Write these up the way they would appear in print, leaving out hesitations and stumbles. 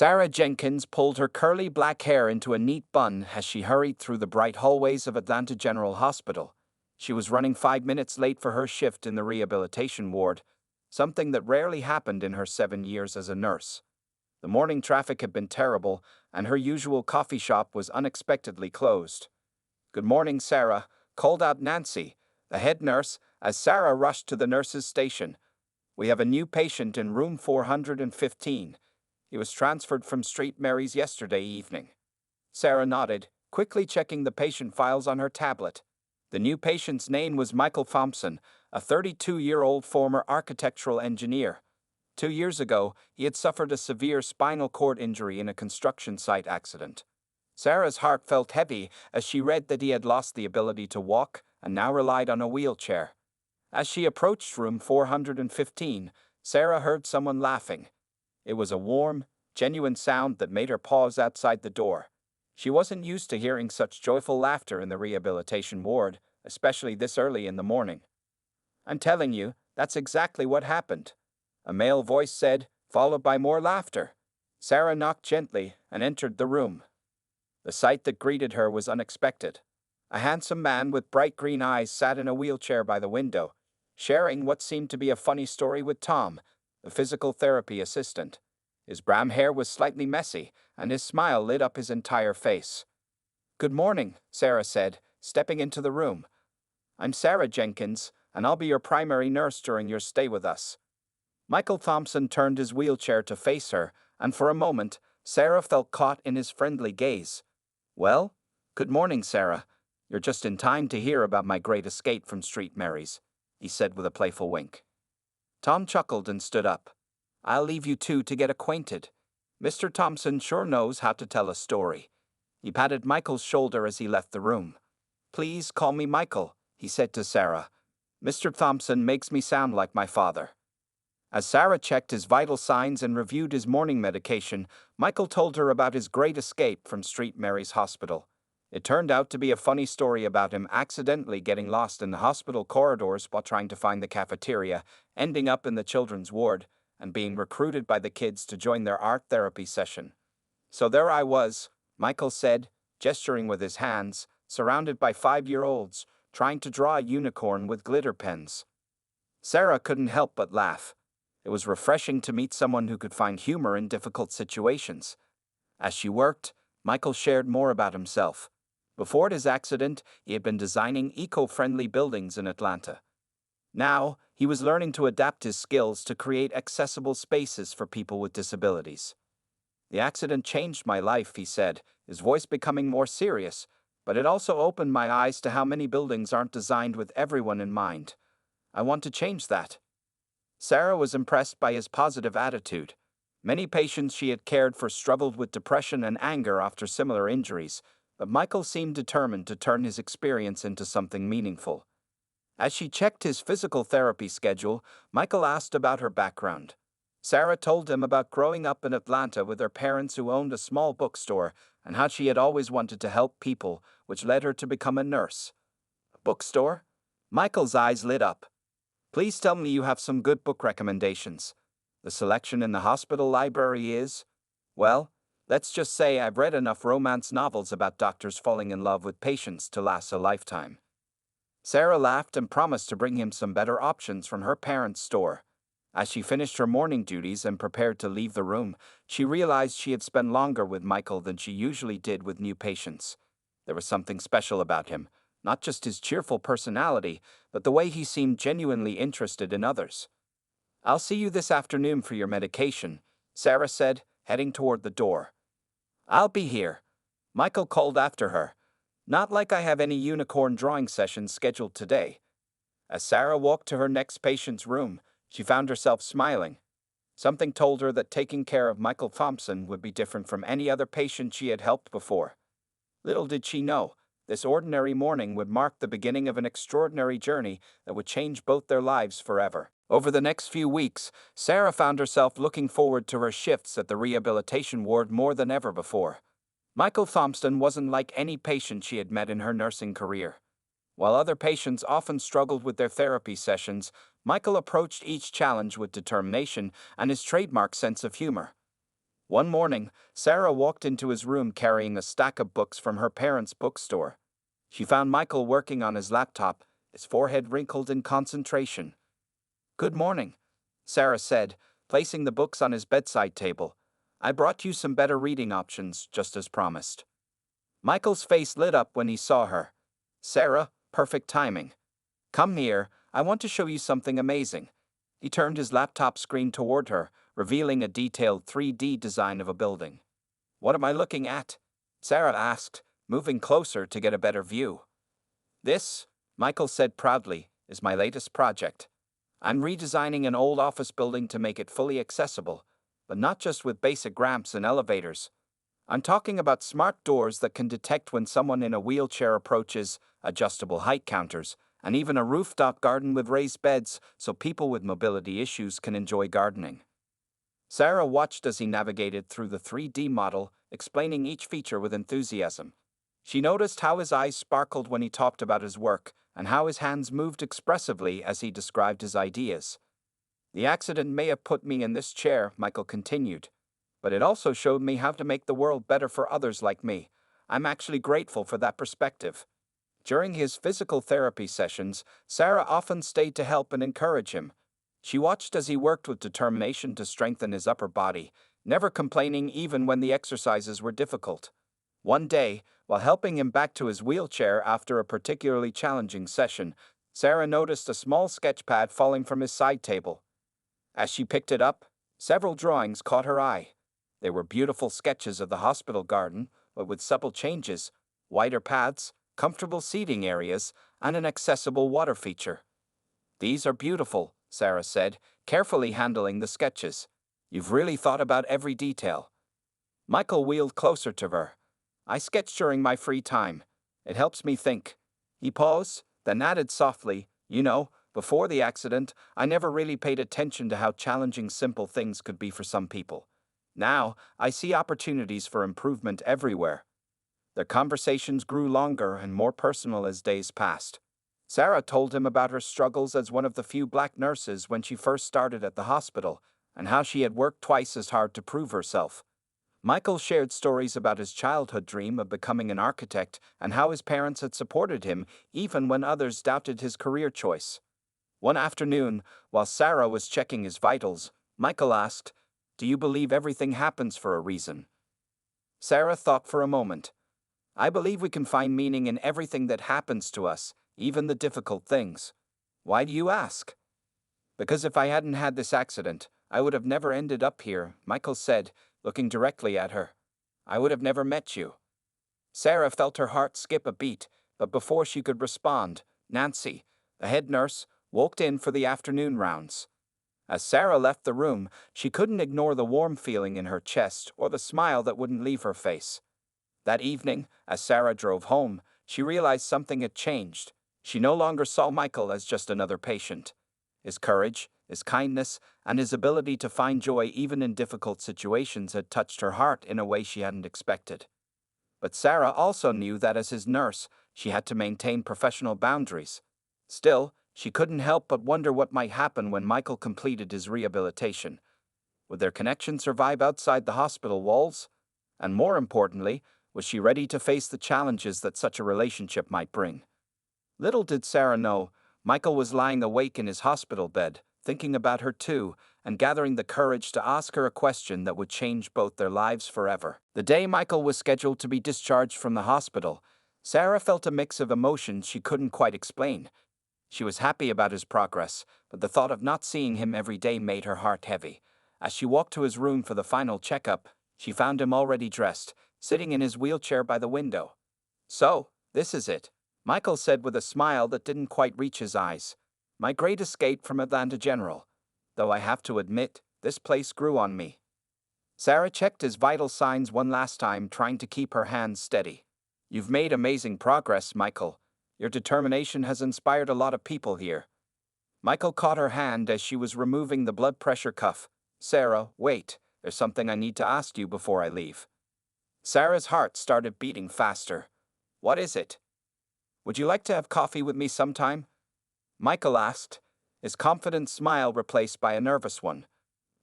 Sarah Jenkins pulled her curly black hair into a neat bun as she hurried through the bright hallways of Atlanta General Hospital. She was running 5 minutes late for her shift in the rehabilitation ward, something that rarely happened in her 7 years as a nurse. The morning traffic had been terrible, and her usual coffee shop was unexpectedly closed. "Good morning, Sarah," called out Nancy, the head nurse, as Sarah rushed to the nurse's station. "We have a new patient in room 415. He was transferred from St. Mary's yesterday evening." Sarah nodded, quickly checking the patient files on her tablet. The new patient's name was Michael Thompson, a 32-year-old former architectural engineer. 2 years ago, he had suffered a severe spinal cord injury in a construction site accident. Sarah's heart felt heavy as she read that he had lost the ability to walk and now relied on a wheelchair. As she approached room 415, Sarah heard someone laughing. It was a warm, genuine sound that made her pause outside the door. She wasn't used to hearing such joyful laughter in the rehabilitation ward, especially this early in the morning. "I'm telling you, that's exactly what happened," a male voice said, followed by more laughter. Sarah knocked gently and entered the room. The sight that greeted her was unexpected. A handsome man with bright green eyes sat in a wheelchair by the window, sharing what seemed to be a funny story with Tom, the physical therapy assistant. His brown hair was slightly messy, and his smile lit up his entire face. "Good morning," Sarah said, stepping into the room. "I'm Sarah Jenkins, and I'll be your primary nurse during your stay with us." Michael Thompson turned his wheelchair to face her, and for a moment, Sarah felt caught in his friendly gaze. "Well, good morning, Sarah. You're just in time to hear about my great escape from St. Mary's," he said with a playful wink. Tom chuckled and stood up. "I'll leave you two to get acquainted. Mr. Thompson sure knows how to tell a story." He patted Michael's shoulder as he left the room. "Please call me Michael," he said to Sarah. "Mr. Thompson makes me sound like my father." As Sarah checked his vital signs and reviewed his morning medication, Michael told her about his great escape from St. Mary's Hospital. It turned out to be a funny story about him accidentally getting lost in the hospital corridors while trying to find the cafeteria, ending up in the children's ward, and being recruited by the kids to join their art therapy session. "So there I was," Michael said, gesturing with his hands, surrounded by 5-year-olds, trying to draw a unicorn with glitter pens. Sarah couldn't help but laugh. It was refreshing to meet someone who could find humor in difficult situations. As she worked, Michael shared more about himself. Before his accident, he had been designing eco-friendly buildings in Atlanta. Now, he was learning to adapt his skills to create accessible spaces for people with disabilities. "The accident changed my life," he said, his voice becoming more serious, "but it also opened my eyes to how many buildings aren't designed with everyone in mind. I want to change that." Sarah was impressed by his positive attitude. Many patients she had cared for struggled with depression and anger after similar injuries, but Michael seemed determined to turn his experience into something meaningful. As she checked his physical therapy schedule, Michael asked about her background. Sarah told him about growing up in Atlanta with her parents who owned a small bookstore and how she had always wanted to help people, which led her to become a nurse. "A bookstore?" Michael's eyes lit up. "Please tell me you have some good book recommendations. The selection in the hospital library is, well, let's just say I've read enough romance novels about doctors falling in love with patients to last a lifetime." Sarah laughed and promised to bring him some better options from her parents' store. As she finished her morning duties and prepared to leave the room, she realized she had spent longer with Michael than she usually did with new patients. There was something special about him, not just his cheerful personality, but the way he seemed genuinely interested in others. "I'll see you this afternoon for your medication," Sarah said, heading toward the door. "I'll be here," Michael called after her. "Not like I have any unicorn drawing sessions scheduled today." As Sarah walked to her next patient's room, she found herself smiling. Something told her that taking care of Michael Thompson would be different from any other patient she had helped before. Little did she know, this ordinary morning would mark the beginning of an extraordinary journey that would change both their lives forever. Over the next few weeks, Sarah found herself looking forward to her shifts at the rehabilitation ward more than ever before. Michael Thompson wasn't like any patient she had met in her nursing career. While other patients often struggled with their therapy sessions, Michael approached each challenge with determination and his trademark sense of humor. One morning, Sarah walked into his room carrying a stack of books from her parents' bookstore. She found Michael working on his laptop, his forehead wrinkled in concentration. "Good morning," Sarah said, placing the books on his bedside table. "I brought you some better reading options, just as promised." Michael's face lit up when he saw her. "Sarah, perfect timing. Come here, I want to show you something amazing." He turned his laptop screen toward her, revealing a detailed 3D design of a building. "What am I looking at?" Sarah asked, moving closer to get a better view. "This," Michael said proudly, "is my latest project. I'm redesigning an old office building to make it fully accessible, but not just with basic ramps and elevators. I'm talking about smart doors that can detect when someone in a wheelchair approaches, adjustable height counters, and even a rooftop garden with raised beds so people with mobility issues can enjoy gardening." Sarah watched as he navigated through the 3D model, explaining each feature with enthusiasm. She noticed how his eyes sparkled when he talked about his work, and how his hands moved expressively as he described his ideas. "The accident may have put me in this chair," Michael continued, "but it also showed me how to make the world better for others like me. I'm actually grateful for that perspective." During his physical therapy sessions, Sarah often stayed to help and encourage him. She watched as he worked with determination to strengthen his upper body, never complaining even when the exercises were difficult. One day, while helping him back to his wheelchair after a particularly challenging session, Sarah noticed a small sketch pad falling from his side table. As she picked it up, several drawings caught her eye. They were beautiful sketches of the hospital garden, but with subtle changes: wider paths, comfortable seating areas, and an accessible water feature. "These are beautiful," Sarah said, carefully handling the sketches. "You've really thought about every detail." Michael wheeled closer to her. "I sketch during my free time. It helps me think." He paused, then added softly, "Before the accident, I never really paid attention to how challenging simple things could be for some people. Now, I see opportunities for improvement everywhere." Their conversations grew longer and more personal as days passed. Sarah told him about her struggles as one of the few black nurses when she first started at the hospital, and how she had worked twice as hard to prove herself. Michael shared stories about his childhood dream of becoming an architect and how his parents had supported him even when others doubted his career choice. One afternoon, while Sarah was checking his vitals, Michael asked, "Do you believe everything happens for a reason?" Sarah thought for a moment. "I believe we can find meaning in everything that happens to us, even the difficult things." "Why do you ask?" "Because if I hadn't had this accident, I would have never ended up here," Michael said, looking directly at her. "I would have never met you." Sarah felt her heart skip a beat, but before she could respond, Nancy, the head nurse, walked in for the afternoon rounds. As Sarah left the room, she couldn't ignore the warm feeling in her chest or the smile that wouldn't leave her face. That evening, as Sarah drove home, she realized something had changed. She no longer saw Michael as just another patient. His courage, his kindness, and his ability to find joy even in difficult situations had touched her heart in a way she hadn't expected. But Sarah also knew that as his nurse, she had to maintain professional boundaries. Still, she couldn't help but wonder what might happen when Michael completed his rehabilitation. Would their connection survive outside the hospital walls? And more importantly, was she ready to face the challenges that such a relationship might bring? Little did Sarah know, Michael was lying awake in his hospital bed, thinking about her too, and gathering the courage to ask her a question that would change both their lives forever. The day Michael was scheduled to be discharged from the hospital, Sarah felt a mix of emotions she couldn't quite explain. She was happy about his progress, but the thought of not seeing him every day made her heart heavy. As she walked to his room for the final checkup, she found him already dressed, sitting in his wheelchair by the window. "So, this is it," Michael said with a smile that didn't quite reach his eyes. "My great escape from Atlanta General. Though I have to admit, this place grew on me." Sarah checked his vital signs one last time, trying to keep her hands steady. "You've made amazing progress, Michael. Your determination has inspired a lot of people here." Michael caught her hand as she was removing the blood pressure cuff. "Sarah, wait, there's something I need to ask you before I leave." Sarah's heart started beating faster. "What is it?" "Would you like to have coffee with me sometime?" Michael asked, his confident smile replaced by a nervous one.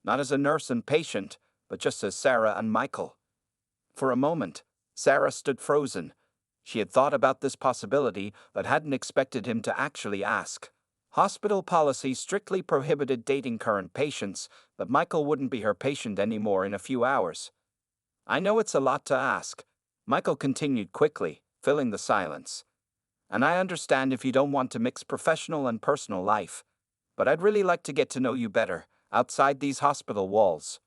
Not as a nurse and patient, but just as Sarah and Michael. For a moment, Sarah stood frozen. She had thought about this possibility but hadn't expected him to actually ask. Hospital policy strictly prohibited dating current patients, but Michael wouldn't be her patient anymore in a few hours. I know it's a lot to ask, Michael continued quickly, filling the silence. And I understand if you don't want to mix professional and personal life. But I'd really like to get to know you better, outside these hospital walls.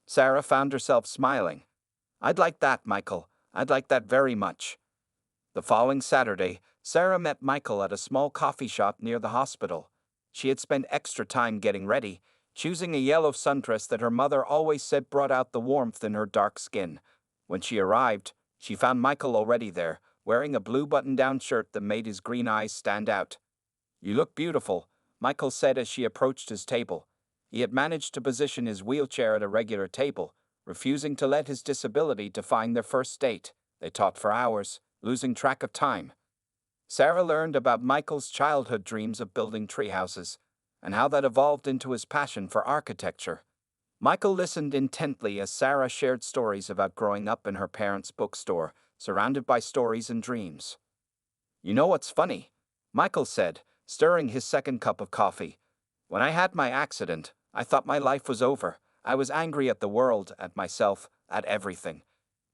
Sarah found herself smiling. I'd like that, Michael. I'd like that very much. The following Saturday, Sarah met Michael at a small coffee shop near the hospital. She had spent extra time getting ready, choosing a yellow sundress that her mother always said brought out the warmth in her dark skin. When she arrived, she found Michael already there, wearing a blue button-down shirt that made his green eyes stand out. You look beautiful, Michael said as she approached his table. He had managed to position his wheelchair at a regular table, refusing to let his disability define their first date. They talked for hours, losing track of time. Sarah learned about Michael's childhood dreams of building treehouses, and how that evolved into his passion for architecture. Michael listened intently as Sarah shared stories about growing up in her parents' bookstore, surrounded by stories and dreams. You know what's funny? Michael said, stirring his second cup of coffee. When I had my accident, I thought my life was over. I was angry at the world, at myself, at everything.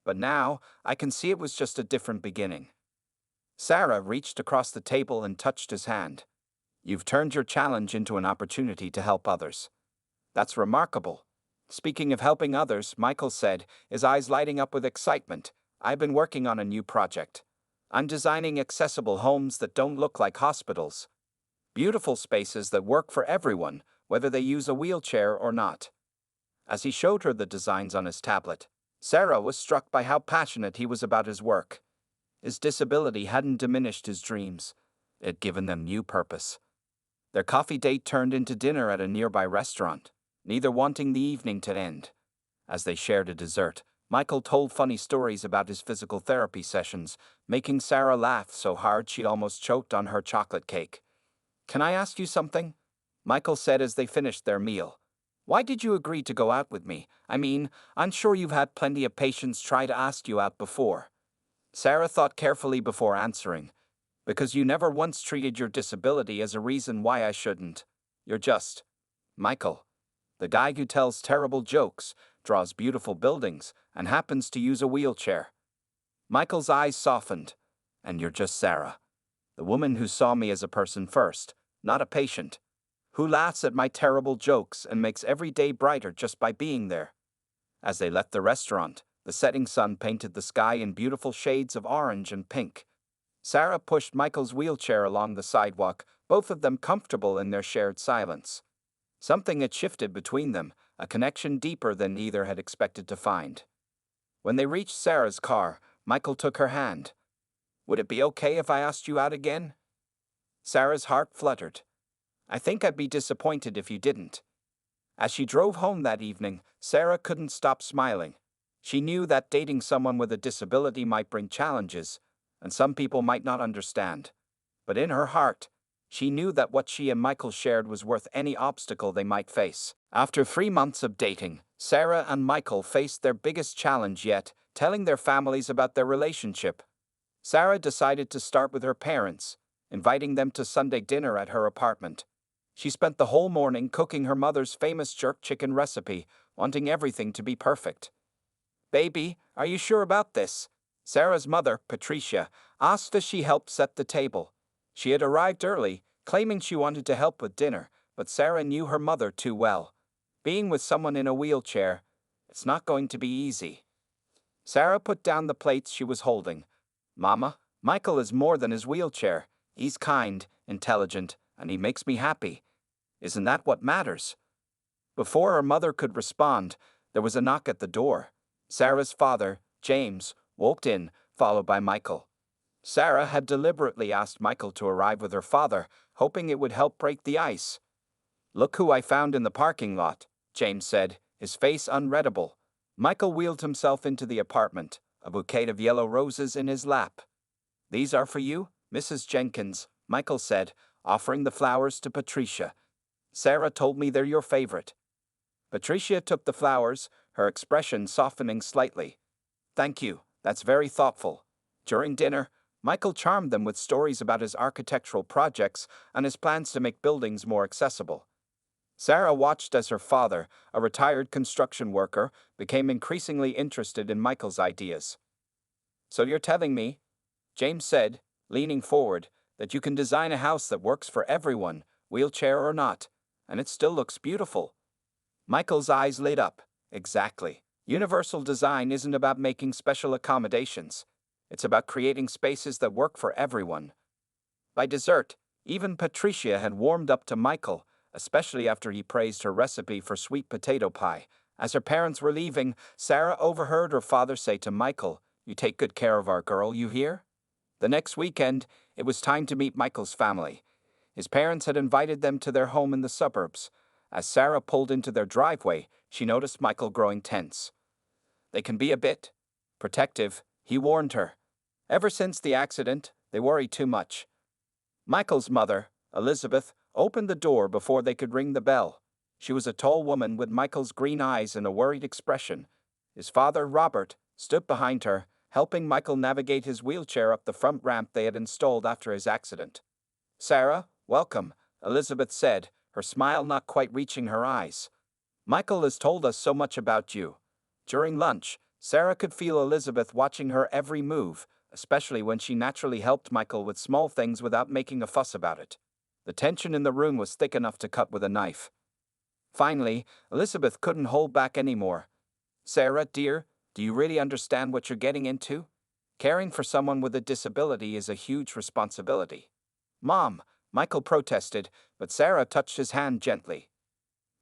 But now, I can see it was just a different beginning. Sarah reached across the table and touched his hand. You've turned your challenge into an opportunity to help others. That's remarkable. Speaking of helping others, Michael said, his eyes lighting up with excitement, I've been working on a new project. I'm designing accessible homes that don't look like hospitals. Beautiful spaces that work for everyone, whether they use a wheelchair or not. As he showed her the designs on his tablet, Sarah was struck by how passionate he was about his work. His disability hadn't diminished his dreams. It had given them new purpose. Their coffee date turned into dinner at a nearby restaurant, neither wanting the evening to end. As they shared a dessert, Michael told funny stories about his physical therapy sessions, making Sarah laugh so hard she almost choked on her chocolate cake. Can I ask you something? Michael said as they finished their meal. Why did you agree to go out with me? I mean, I'm sure you've had plenty of patients try to ask you out before. Sarah thought carefully before answering. Because you never once treated your disability as a reason why I shouldn't. You're just Michael, the guy who tells terrible jokes, draws beautiful buildings, and happens to use a wheelchair. Michael's eyes softened. And you're just Sarah, the woman who saw me as a person first, not a patient, who laughs at my terrible jokes and makes every day brighter just by being there. As they left the restaurant, the setting sun painted the sky in beautiful shades of orange and pink. Sarah pushed Michael's wheelchair along the sidewalk, both of them comfortable in their shared silence. Something had shifted between them, a connection deeper than either had expected to find. When they reached Sarah's car, Michael took her hand. Would it be okay if I asked you out again? Sarah's heart fluttered. I think I'd be disappointed if you didn't. As she drove home that evening, Sarah couldn't stop smiling. She knew that dating someone with a disability might bring challenges, and some people might not understand. But in her heart, she knew that what she and Michael shared was worth any obstacle they might face. After 3 months of dating, Sarah and Michael faced their biggest challenge yet, telling their families about their relationship. Sarah decided to start with her parents, inviting them to Sunday dinner at her apartment. She spent the whole morning cooking her mother's famous jerk chicken recipe, wanting everything to be perfect. Baby, are you sure about this? Sarah's mother, Patricia, asked as she helped set the table. She had arrived early, claiming she wanted to help with dinner, but Sarah knew her mother too well. Being with someone in a wheelchair, it's not going to be easy. Sarah put down the plates she was holding. Mama, Michael is more than his wheelchair. He's kind, intelligent, and he makes me happy. Isn't that what matters? Before her mother could respond, there was a knock at the door. Sarah's father, James, walked in, followed by Michael. Sarah had deliberately asked Michael to arrive with her father, hoping it would help break the ice. Look who I found in the parking lot, James said, his face unreadable. Michael wheeled himself into the apartment, a bouquet of yellow roses in his lap. These are for you, Mrs. Jenkins, Michael said, offering the flowers to Patricia. Sarah told me they're your favorite. Patricia took the flowers, her expression softening slightly. "Thank you, that's very thoughtful." During dinner, Michael charmed them with stories about his architectural projects and his plans to make buildings more accessible. Sarah watched as her father, a retired construction worker, became increasingly interested in Michael's ideas. "So you're telling me," James said, leaning forward, "that you can design a house that works for everyone, wheelchair or not, and it still looks beautiful?" Michael's eyes lit up. "Exactly. Universal design isn't about making special accommodations. It's about creating spaces that work for everyone." By dessert, even Patricia had warmed up to Michael, especially after he praised her recipe for sweet potato pie. As her parents were leaving, Sarah overheard her father say to Michael, "You take good care of our girl, you hear?" The next weekend, it was time to meet Michael's family. His parents had invited them to their home in the suburbs. As Sarah pulled into their driveway, she noticed Michael growing tense. "They can be a bit protective," he warned her. "Ever since the accident, they worry too much." Michael's mother, Elizabeth, opened the door before they could ring the bell. She was a tall woman with Michael's green eyes and a worried expression. His father, Robert, stood behind her, helping Michael navigate his wheelchair up the front ramp they had installed after his accident. "Sarah, welcome," Elizabeth said, her smile not quite reaching her eyes. "Michael has told us so much about you." During lunch, Sarah could feel Elizabeth watching her every move, especially when she naturally helped Michael with small things without making a fuss about it. The tension in the room was thick enough to cut with a knife. Finally, Elizabeth couldn't hold back anymore. "Sarah, dear, do you really understand what you're getting into? Caring for someone with a disability is a huge responsibility." "Mom," Michael protested, but Sarah touched his hand gently.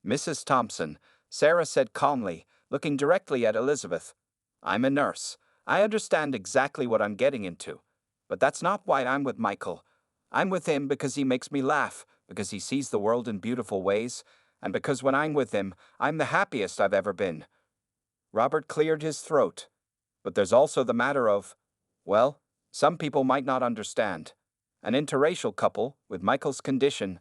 "Mrs. Thompson," Sarah said calmly, looking directly at Elizabeth, "I'm a nurse. I understand exactly what I'm getting into. But that's not why I'm with Michael. I'm with him because he makes me laugh, because he sees the world in beautiful ways, and because when I'm with him, I'm the happiest I've ever been." Robert cleared his throat. "But there's also the matter of, well, some people might not understand. An interracial couple, with Michael's condition—"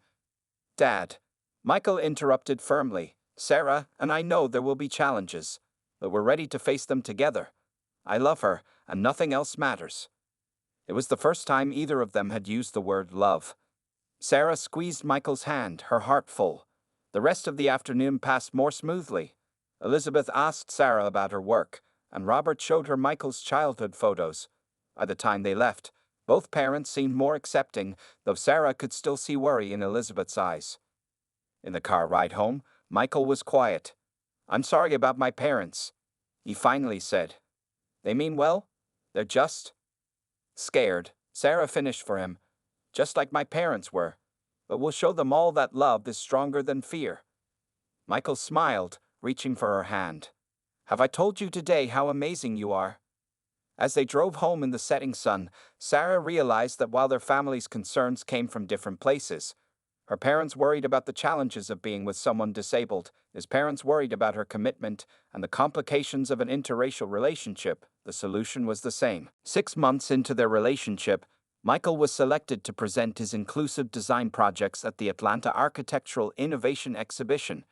"Dad," Michael interrupted firmly, "Sarah and I know there will be challenges, but we're ready to face them together. I love her, and nothing else matters." It was the first time either of them had used the word love. Sarah squeezed Michael's hand, her heart full. The rest of the afternoon passed more smoothly. Elizabeth asked Sarah about her work, and Robert showed her Michael's childhood photos. By the time they left, both parents seemed more accepting, though Sarah could still see worry in Elizabeth's eyes. In the car ride home, Michael was quiet. "I'm sorry about my parents," he finally said. "They mean well? They're just scared," Sarah finished for him. "Just like my parents were. But we'll show them all that love is stronger than fear." Michael smiled, reaching for her hand. "Have I told you today how amazing you are?" As they drove home in the setting sun, Sarah realized that while their family's concerns came from different places, her parents worried about the challenges of being with someone disabled, his parents worried about her commitment and the complications of an interracial relationship, the solution was the same. 6 months into their relationship, Michael was selected to present his inclusive design projects at the Atlanta Architectural Innovation Exhibition.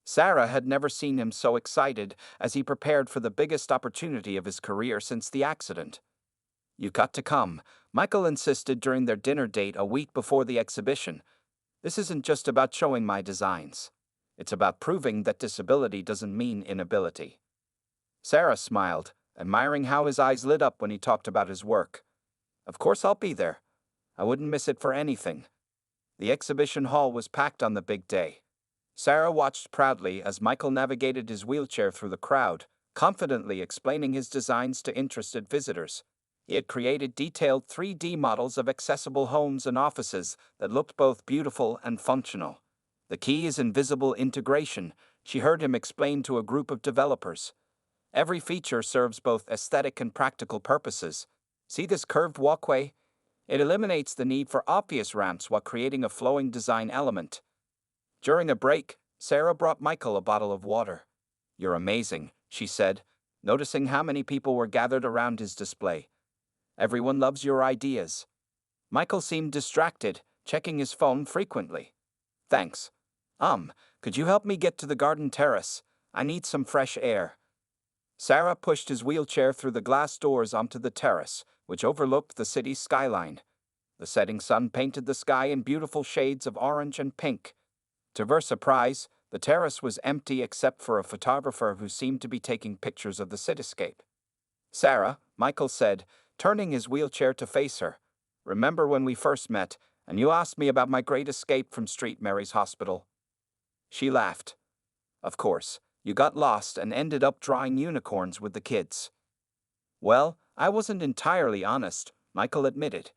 Sarah had never seen him so excited as he prepared for the biggest opportunity of his career since the accident. "You've got to come," Michael insisted during their dinner date a week before the exhibition. "This isn't just about showing my designs. It's about proving that disability doesn't mean inability." Sarah smiled, admiring how his eyes lit up when he talked about his work. "Of course I'll be there. I wouldn't miss it for anything." The exhibition hall was packed on the big day. Sarah watched proudly as Michael navigated his wheelchair through the crowd, confidently explaining his designs to interested visitors. He had created detailed 3D models of accessible homes and offices that looked both beautiful and functional. "The key is invisible integration," she heard him explain to a group of developers. "Every feature serves both aesthetic and practical purposes. See this curved walkway? It eliminates the need for obvious ramps while creating a flowing design element." During a break, Sarah brought Michael a bottle of water. "You're amazing," she said, noticing how many people were gathered around his display. "Everyone loves your ideas." Michael seemed distracted, checking his phone frequently. "Thanks. Could you help me get to the garden terrace? I need some fresh air. Sarah pushed his wheelchair through the glass doors onto the terrace, which overlooked the city's skyline. The setting sun painted the sky in beautiful shades of orange and pink. To her surprise, the terrace was empty except for a photographer who seemed to be taking pictures of the cityscape. Sarah, Michael said, turning his wheelchair to face her. Remember when we first met, and you asked me about my great escape from St. Mary's Hospital? She laughed. Of course, you got lost and ended up drawing unicorns with the kids. Well, I wasn't entirely honest, Michael admitted.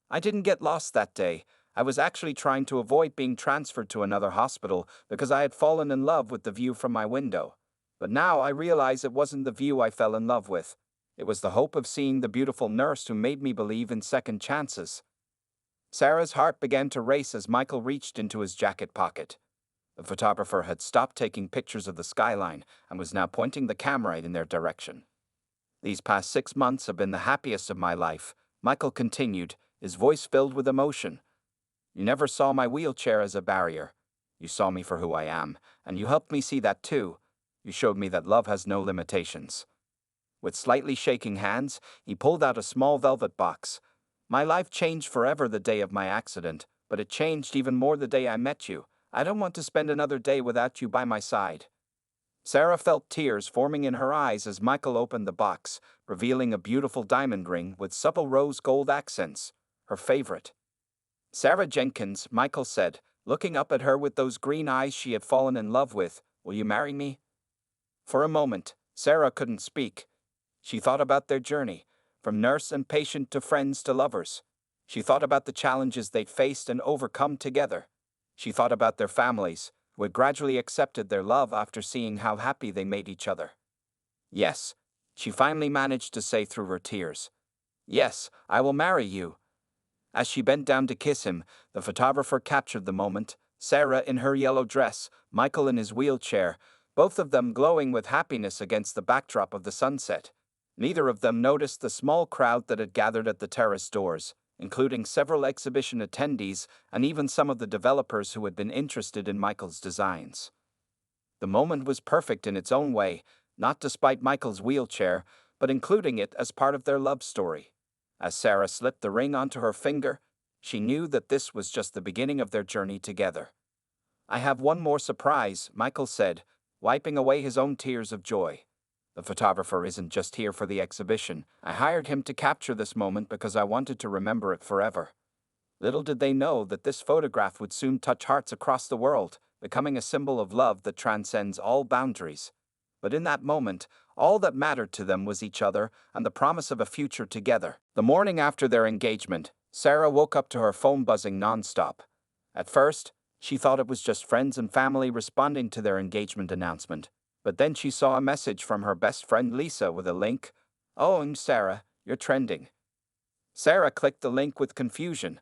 I didn't get lost that day. I was actually trying to avoid being transferred to another hospital because I had fallen in love with the view from my window. But now I realize it wasn't the view I fell in love with. It was the hope of seeing the beautiful nurse who made me believe in second chances. Sarah's heart began to race as Michael reached into his jacket pocket. The photographer had stopped taking pictures of the skyline and was now pointing the camera in their direction. These past 6 months have been the happiest of my life, Michael continued, his voice filled with emotion. You never saw my wheelchair as a barrier. You saw me for who I am, and you helped me see that too. You showed me that love has no limitations. With slightly shaking hands, he pulled out a small velvet box. My life changed forever the day of my accident, but it changed even more the day I met you. I don't want to spend another day without you by my side. Sarah felt tears forming in her eyes as Michael opened the box, revealing a beautiful diamond ring with supple rose gold accents, her favorite. Sarah Jenkins, Michael said, looking up at her with those green eyes she had fallen in love with, will you marry me? For a moment, Sarah couldn't speak. She thought about their journey, from nurse and patient to friends to lovers. She thought about the challenges they'd faced and overcome together. She thought about their families, who had gradually accepted their love after seeing how happy they made each other. Yes, she finally managed to say through her tears. Yes, I will marry you. As she bent down to kiss him, the photographer captured the moment, Sarah in her yellow dress, Michael in his wheelchair, both of them glowing with happiness against the backdrop of the sunset. Neither of them noticed the small crowd that had gathered at the terrace doors, including several exhibition attendees and even some of the developers who had been interested in Michael's designs. The moment was perfect in its own way, not despite Michael's wheelchair, but including it as part of their love story. As Sarah slipped the ring onto her finger, she knew that this was just the beginning of their journey together. I have one more surprise, Michael said, wiping away his own tears of joy. The photographer isn't just here for the exhibition. I hired him to capture this moment because I wanted to remember it forever. Little did they know that this photograph would soon touch hearts across the world, becoming a symbol of love that transcends all boundaries. But in that moment, all that mattered to them was each other and the promise of a future together. The morning after their engagement, Sarah woke up to her phone buzzing nonstop. At first, she thought it was just friends and family responding to their engagement announcement. But then she saw a message from her best friend Lisa with a link. Oh, I'm Sarah, you're trending. Sarah clicked the link with confusion.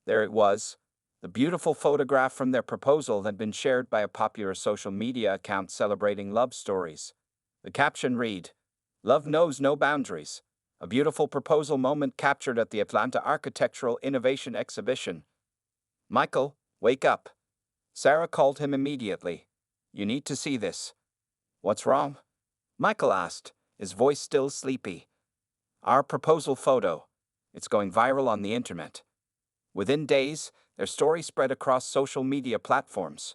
There it was. The beautiful photograph from their proposal had been shared by a popular social media account celebrating love stories. The caption read, "Love knows no boundaries. A beautiful proposal moment captured at the Atlanta Architectural Innovation Exhibition." Michael, wake up. Sarah called him immediately. You need to see this. What's wrong? Michael asked, his voice still sleepy. Our proposal photo. It's going viral on the internet. Within days, their story spread across social media platforms.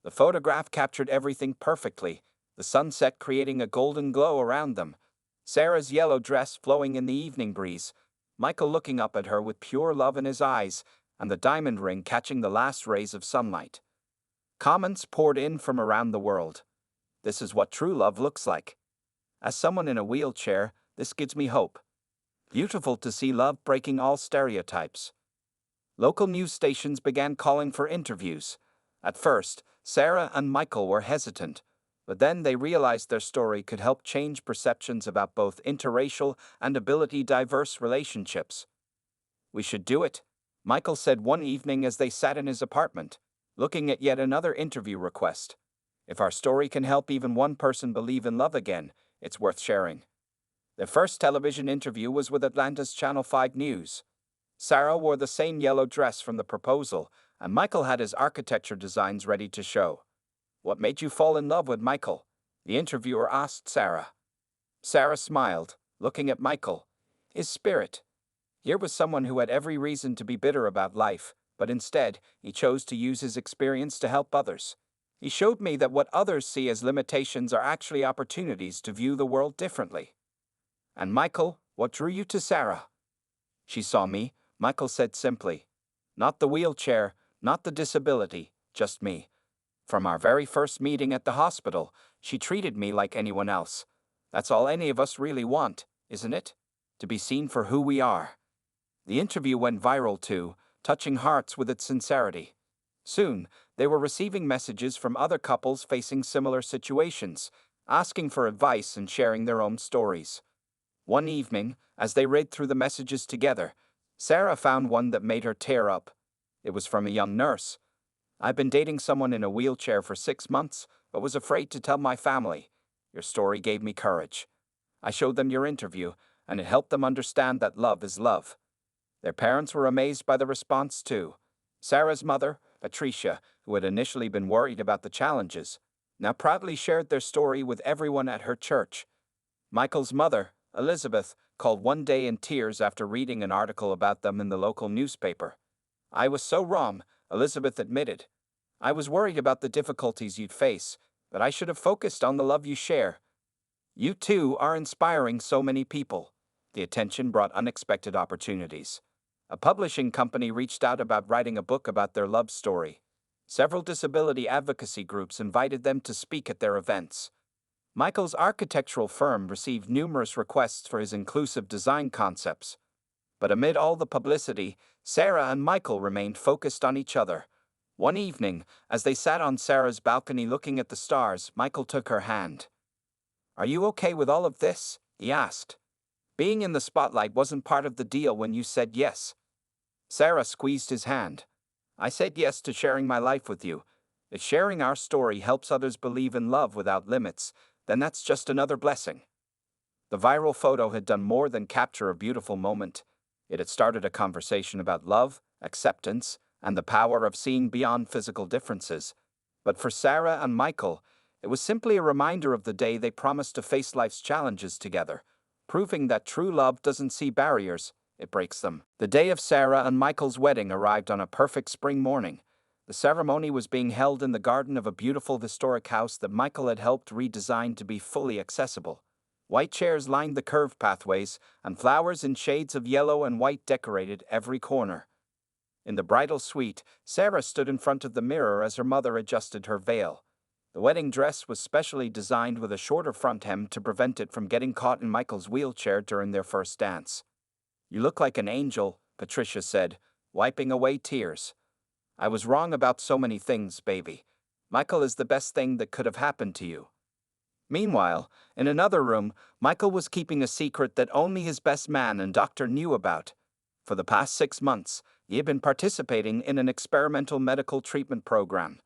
The photograph captured everything perfectly, the sunset creating a golden glow around them, Sarah's yellow dress flowing in the evening breeze, Michael looking up at her with pure love in his eyes, and the diamond ring catching the last rays of sunlight. Comments poured in from around the world. This is what true love looks like. As someone in a wheelchair, this gives me hope. Beautiful to see love breaking all stereotypes. Local news stations began calling for interviews. At first, Sarah and Michael were hesitant, but then they realized their story could help change perceptions about both interracial and ability-diverse relationships. We should do it, Michael said one evening as they sat in his apartment, looking at yet another interview request. If our story can help even one person believe in love again, it's worth sharing. Their first television interview was with Atlanta's Channel 5 News. Sarah wore the same yellow dress from the proposal, and Michael had his architecture designs ready to show. What made you fall in love with Michael? The interviewer asked Sarah. Sarah smiled, looking at Michael. His spirit. Here was someone who had every reason to be bitter about life, but instead, he chose to use his experience to help others. He showed me that what others see as limitations are actually opportunities to view the world differently. And Michael, what drew you to Sarah? She saw me, Michael said simply. Not the wheelchair, not the disability, just me. From our very first meeting at the hospital, she treated me like anyone else. That's all any of us really want, isn't it? To be seen for who we are. The interview went viral too, touching hearts with its sincerity. Soon, they were receiving messages from other couples facing similar situations, asking for advice and sharing their own stories. One evening, as they read through the messages together, Sarah found one that made her tear up. It was from a young nurse. I've been dating someone in a wheelchair for 6 months, but was afraid to tell my family. Your story gave me courage. I showed them your interview, and it helped them understand that love is love. Their parents were amazed by the response too. Sarah's mother, Patricia, who had initially been worried about the challenges, now proudly shared their story with everyone at her church. Michael's mother, Elizabeth, called one day in tears after reading an article about them in the local newspaper. I was so wrong, Elizabeth admitted. I was worried about the difficulties you'd face, but I should have focused on the love you share. You too are inspiring so many people. The attention brought unexpected opportunities. A publishing company reached out about writing a book about their love story. Several disability advocacy groups invited them to speak at their events. Michael's architectural firm received numerous requests for his inclusive design concepts. But amid all the publicity, Sarah and Michael remained focused on each other. One evening, as they sat on Sarah's balcony looking at the stars, Michael took her hand. Are you okay with all of this? He asked. Being in the spotlight wasn't part of the deal when you said yes. Sarah squeezed his hand. I said yes to sharing my life with you. If sharing our story helps others believe in love without limits, then that's just another blessing. The viral photo had done more than capture a beautiful moment. It had started a conversation about love, acceptance, and the power of seeing beyond physical differences. But for Sarah and Michael, it was simply a reminder of the day they promised to face life's challenges together, proving that true love doesn't see barriers, it breaks them. The day of Sarah and Michael's wedding arrived on a perfect spring morning. The ceremony was being held in the garden of a beautiful historic house that Michael had helped redesign to be fully accessible. White chairs lined the curved pathways, and flowers in shades of yellow and white decorated every corner. In the bridal suite, Sarah stood in front of the mirror as her mother adjusted her veil. The wedding dress was specially designed with a shorter front hem to prevent it from getting caught in Michael's wheelchair during their first dance. You look like an angel, Patricia said, wiping away tears. I was wrong about so many things, baby. Michael is the best thing that could have happened to you. Meanwhile, in another room, Michael was keeping a secret that only his best man and doctor knew about. For the past 6 months, he had been participating in an experimental medical treatment program.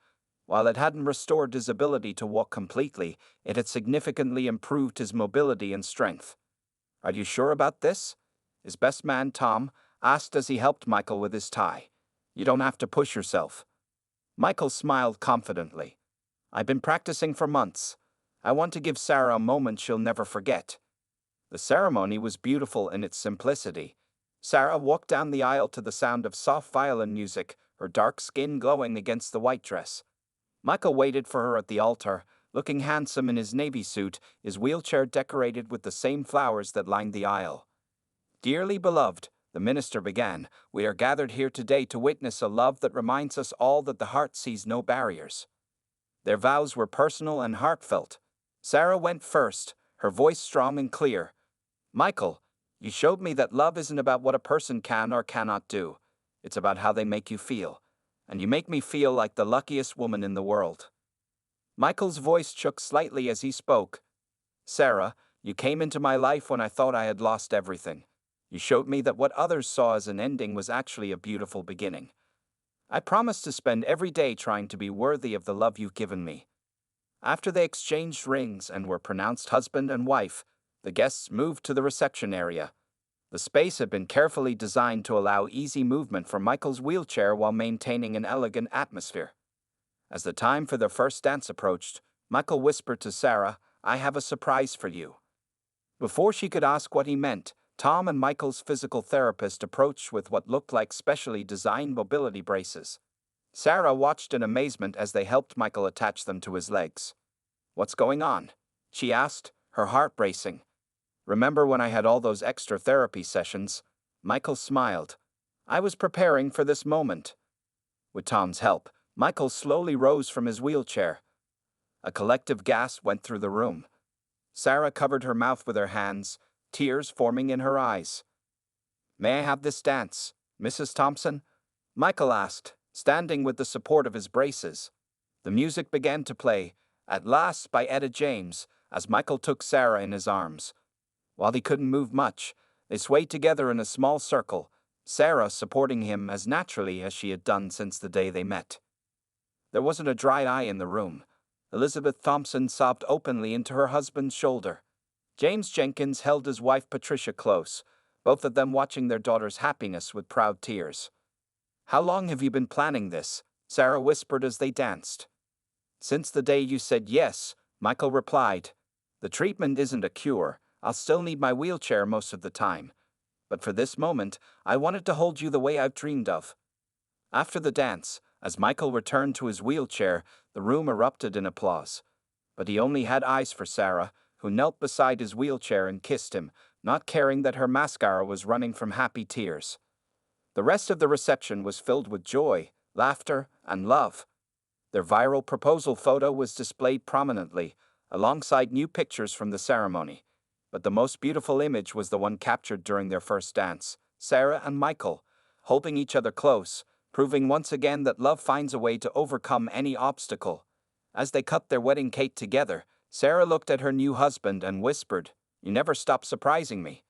While it hadn't restored his ability to walk completely, it had significantly improved his mobility and strength. Are you sure about this? His best man, Tom, asked as he helped Michael with his tie. You don't have to push yourself. Michael smiled confidently. I've been practicing for months. I want to give Sarah a moment she'll never forget. The ceremony was beautiful in its simplicity. Sarah walked down the aisle to the sound of soft violin music, her dark skin glowing against the white dress. Michael waited for her at the altar, looking handsome in his navy suit, his wheelchair decorated with the same flowers that lined the aisle. Dearly beloved, the minister began, we are gathered here today to witness a love that reminds us all that the heart sees no barriers. Their vows were personal and heartfelt. Sarah went first, her voice strong and clear. Michael, you showed me that love isn't about what a person can or cannot do. It's about how they make you feel. And you make me feel like the luckiest woman in the world. Michael's voice shook slightly as he spoke. Sarah, you came into my life when I thought I had lost everything. You showed me that what others saw as an ending was actually a beautiful beginning. I promise to spend every day trying to be worthy of the love you've given me. After they exchanged rings and were pronounced husband and wife, the guests moved to the reception area. The space had been carefully designed to allow easy movement from Michael's wheelchair while maintaining an elegant atmosphere. As the time for their first dance approached, Michael whispered to Sarah, I have a surprise for you." Before she could ask what he meant, Tom and Michael's physical therapist approached with what looked like specially designed mobility braces. Sarah watched in amazement as they helped Michael attach them to his legs. "What's going on?" she asked, her heart racing. "Remember when I had all those extra therapy sessions?" Michael smiled. "I was preparing for this moment." With Tom's help, Michael slowly rose from his wheelchair. A collective gasp went through the room. Sarah covered her mouth with her hands, tears forming in her eyes. "May I have this dance, Mrs. Thompson?" Michael asked, standing with the support of his braces. The music began to play, At Last by Etta James, as Michael took Sarah in his arms. While he couldn't move much, they swayed together in a small circle, Sarah supporting him as naturally as she had done since the day they met. There wasn't a dry eye in the room. Elizabeth Thompson sobbed openly into her husband's shoulder. James Jenkins held his wife Patricia close, both of them watching their daughter's happiness with proud tears. "How long have you been planning this?" Sarah whispered as they danced. "Since the day you said yes," Michael replied. "The treatment isn't a cure. I'll still need my wheelchair most of the time. But for this moment, I wanted to hold you the way I've dreamed of." After the dance, as Michael returned to his wheelchair, the room erupted in applause. But he only had eyes for Sarah, who knelt beside his wheelchair and kissed him, not caring that her mascara was running from happy tears. The rest of the reception was filled with joy, laughter, and love. Their viral proposal photo was displayed prominently, alongside new pictures from the ceremony. But the most beautiful image was the one captured during their first dance, Sarah and Michael, holding each other close, proving once again that love finds a way to overcome any obstacle. As they cut their wedding cake together, Sarah looked at her new husband and whispered, "You never stop surprising me."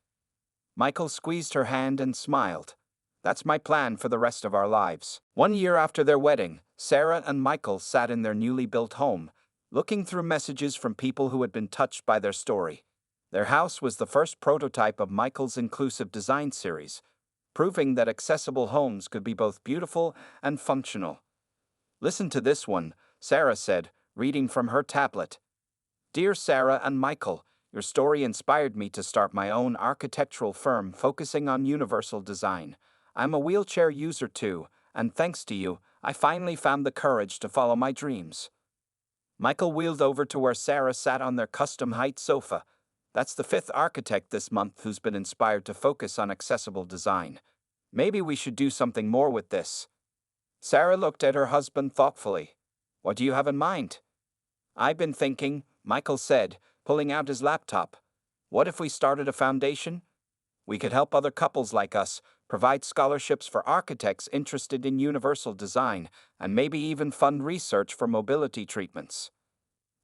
Michael squeezed her hand and smiled. "That's my plan for the rest of our lives." 1 year after their wedding, Sarah and Michael sat in their newly built home, looking through messages from people who had been touched by their story. Their house was the first prototype of Michael's inclusive design series, proving that accessible homes could be both beautiful and functional. "Listen to this one," Sarah said, reading from her tablet. "Dear Sarah and Michael, your story inspired me to start my own architectural firm focusing on universal design. I'm a wheelchair user too, and thanks to you, I finally found the courage to follow my dreams." Michael wheeled over to where Sarah sat on their custom height sofa. "That's the 5th architect this month who's been inspired to focus on accessible design. Maybe we should do something more with this." Sarah looked at her husband thoughtfully. "What do you have in mind?" "I've been thinking," Michael said, pulling out his laptop. "What if we started a foundation? We could help other couples like us, provide scholarships for architects interested in universal design, and maybe even fund research for mobility treatments."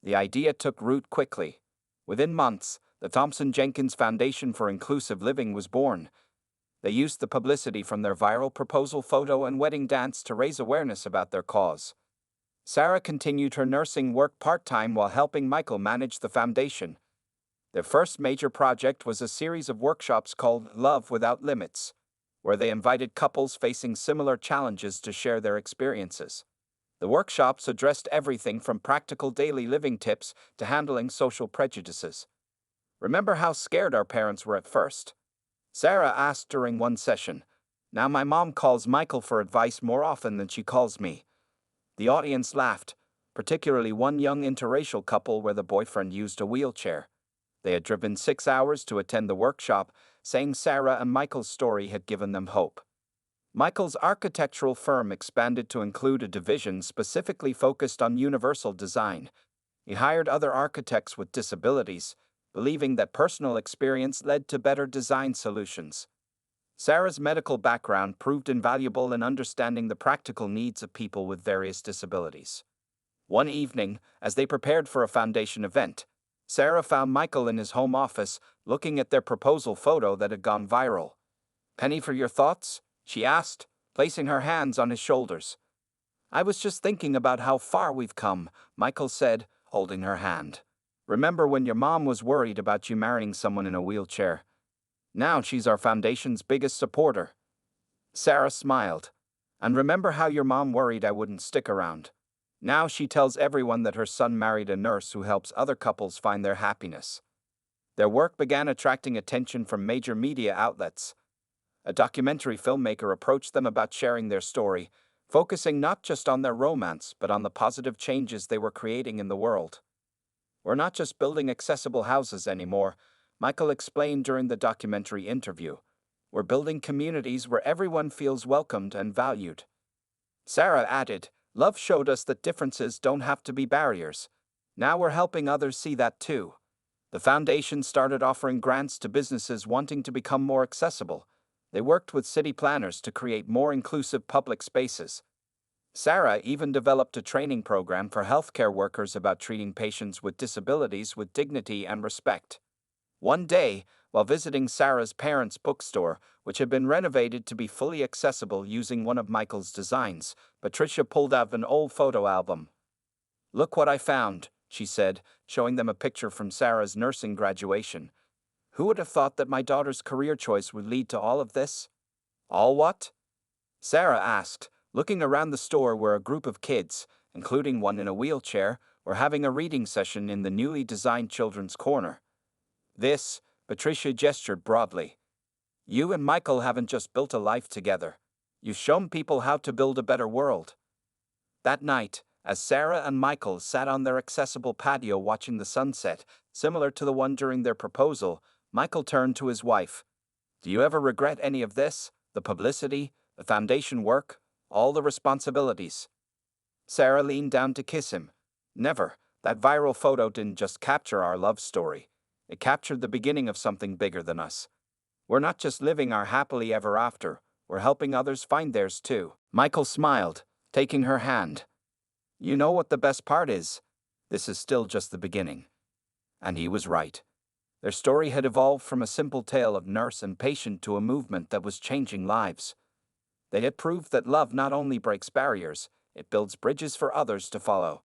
The idea took root quickly. Within months, the Thompson-Jenkins Foundation for Inclusive Living was born. They used the publicity from their viral proposal photo and wedding dance to raise awareness about their cause. Sarah continued her nursing work part-time while helping Michael manage the foundation. Their first major project was a series of workshops called Love Without Limits, where they invited couples facing similar challenges to share their experiences. The workshops addressed everything from practical daily living tips to handling social prejudices. "Remember how scared our parents were at first?" Sarah asked during one session. "Now my mom calls Michael for advice more often than she calls me." The audience laughed, particularly one young interracial couple where the boyfriend used a wheelchair. They had driven 6 hours to attend the workshop, saying Sarah and Michael's story had given them hope. Michael's architectural firm expanded to include a division specifically focused on universal design. He hired other architects with disabilities, believing that personal experience led to better design solutions. Sarah's medical background proved invaluable in understanding the practical needs of people with various disabilities. One evening, as they prepared for a foundation event, Sarah found Michael in his home office, looking at their proposal photo that had gone viral. "Penny for your thoughts?" she asked, placing her hands on his shoulders. "I was just thinking about how far we've come," Michael said, holding her hand. "Remember when your mom was worried about you marrying someone in a wheelchair? Now she's our foundation's biggest supporter." Sarah smiled. "And remember how your mom worried I wouldn't stick around? Now she tells everyone that her son married a nurse who helps other couples find their happiness. Their work began attracting attention from major media outlets. A documentary filmmaker approached them about sharing their story, focusing not just on their romance but on the positive changes they were creating in the world. "We're not just building accessible houses anymore," Michael explained during the documentary interview. "We're building communities where everyone feels welcomed and valued." Sarah added, "Love showed us that differences don't have to be barriers. Now we're helping others see that too." The foundation started offering grants to businesses wanting to become more accessible. They worked with city planners to create more inclusive public spaces. Sarah even developed a training program for healthcare workers about treating patients with disabilities with dignity and respect. One day, while visiting Sarah's parents' bookstore, which had been renovated to be fully accessible using one of Michael's designs, Patricia pulled out an old photo album. "Look what I found," she said, showing them a picture from Sarah's nursing graduation. "Who would have thought that my daughter's career choice would lead to all of this?" "All what?" Sarah asked, looking around the store where a group of kids, including one in a wheelchair, were having a reading session in the newly designed children's corner. "This," Patricia gestured broadly. "You and Michael haven't just built a life together. You've shown people how to build a better world." That night, as Sarah and Michael sat on their accessible patio watching the sunset, similar to the one during their proposal, Michael turned to his wife. "Do you ever regret any of this? The publicity, the foundation work, all the responsibilities?" Sarah leaned down to kiss him. "Never. That viral photo didn't just capture our love story. It captured the beginning of something bigger than us. We're not just living our happily ever after, we're helping others find theirs too." Michael smiled, taking her hand. "You know what the best part is? This is still just the beginning." And he was right. Their story had evolved from a simple tale of nurse and patient to a movement that was changing lives. They had proved that love not only breaks barriers, it builds bridges for others to follow.